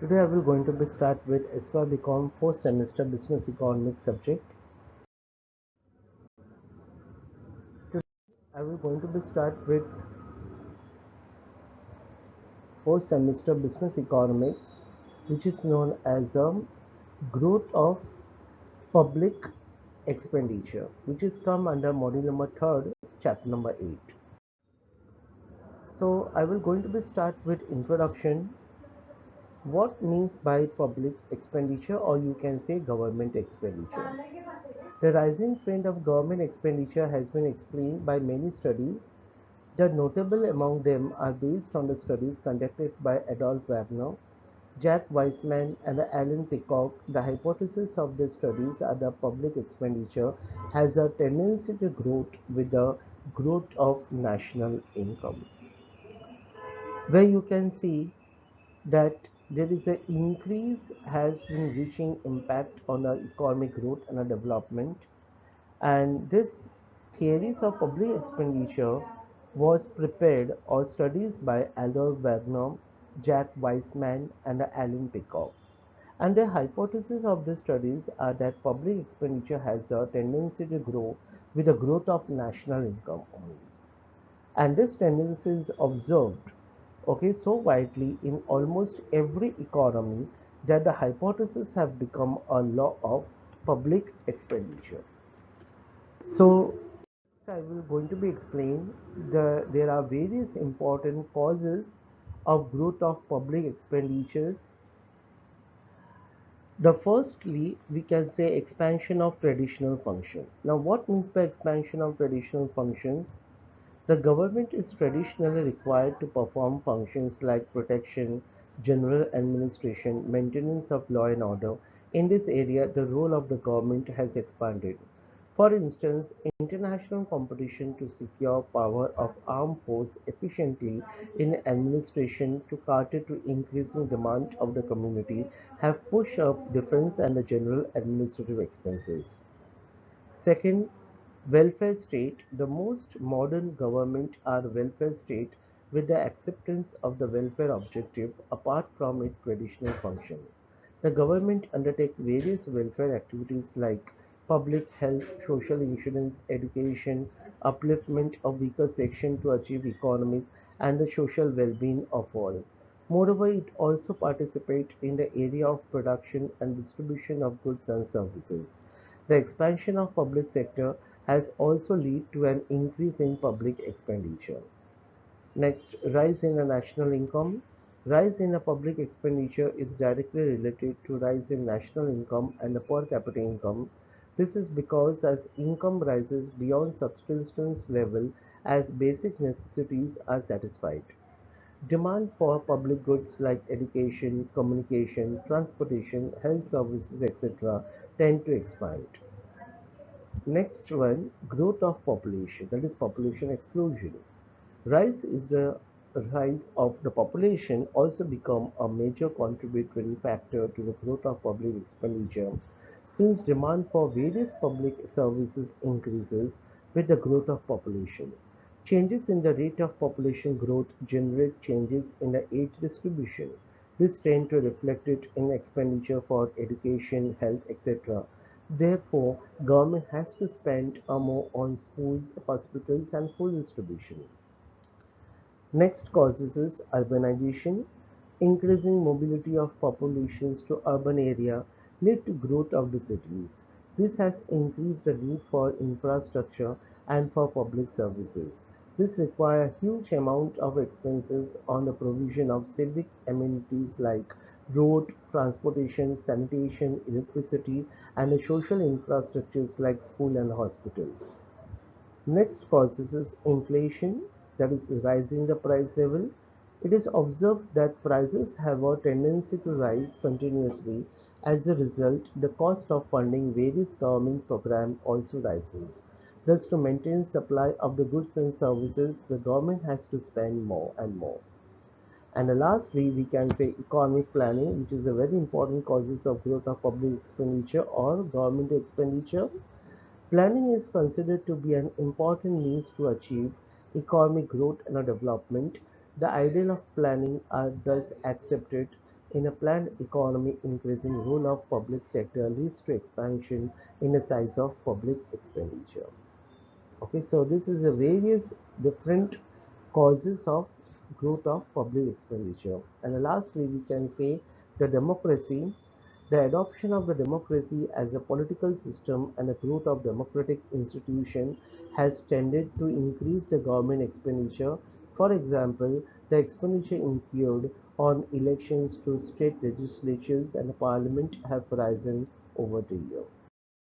Today I will going to be start with SY 4th semester business economics subject. Today I will going to be start with 4th semester business economics, which is known as growth of public expenditure, which is come under module number 3rd, chapter number 8. So I will going to be start with introduction. What means by public expenditure, or you can say government expenditure? The rising trend of government expenditure has been explained by many studies. The notable among them are based on the studies conducted by Adolf Wagner, Jack Weissman, and Alan Peacock. The hypothesis of these studies are that public expenditure has a tendency to grow with the growth of national income, where you can see that there is an increase has been reaching impact on the economic growth and the development. And this theories of public expenditure was prepared or studies by Adolf Wagner, Jack Weissman, and Alan Peacock. And the hypothesis of these studies are that public expenditure has a tendency to grow with the growth of national income only. And this tendency is observed, so widely in almost every economy that the hypothesis have become a law of public expenditure. So next I will going to be explain there are various important causes of growth of public expenditures. The firstly we can say expansion of traditional function. Now what means by expansion of traditional functions? The government is traditionally required to perform functions like protection, general administration, maintenance of law and order. In this area, the role of the government has expanded. For instance, international competition to secure power of armed force efficiently in administration to cater to increasing demand of the community have pushed up defense and the general administrative expenses. Second, welfare state. The most modern government are welfare state with the acceptance of the welfare objective apart from its traditional function. The government undertake various welfare activities like public health, social insurance, education, upliftment of weaker section to achieve economic and the social well-being of all. Moreover, it also participates in the area of production and distribution of goods and services. The expansion of public sector has also led to an increase in public expenditure. Next, rise in the national income. Rise in the public expenditure is directly related to rise in national income and the per capita income. This is because as income rises beyond subsistence level as basic necessities are satisfied, demand for public goods like education, communication, transportation, health services, etc. tend to expand. Next one, growth of population, that is population explosion. Rise is the rise of the population also become a major contributory factor to the growth of public expenditure since demand for various public services increases with the growth of population. Changes in the rate of population growth generate changes in the age distribution. This tend to reflect it in expenditure for education, health, etc. Therefore, government has to spend more on schools, hospitals, and food distribution. Next causes is urbanization. Increasing mobility of populations to urban area lead to growth of the cities. This has increased the need for infrastructure and for public services. This requires huge amount of expenses on the provision of civic amenities like road, transportation, sanitation, electricity, and the social infrastructures like school and hospital. Next causes is inflation, that is rising the price level. It is observed that prices have a tendency to rise continuously. As a result, the cost of funding various government programs also rises. Thus, to maintain supply of the goods and services, the government has to spend more and more. And lastly, we can say economic planning, which is a very important causes of growth of public expenditure or government expenditure. Planning is considered to be an important means to achieve economic growth and development. The ideal of planning are thus accepted In a planned economy, increasing role of public sector leads to expansion in the size of public expenditure. Okay, so this is a various different causes of growth of public expenditure. And lastly, we can say the democracy, the adoption of the democracy as a political system and the growth of democratic institution has tended to increase the government expenditure. For example, the expenditure incurred on elections to state legislatures and parliament have risen over the year.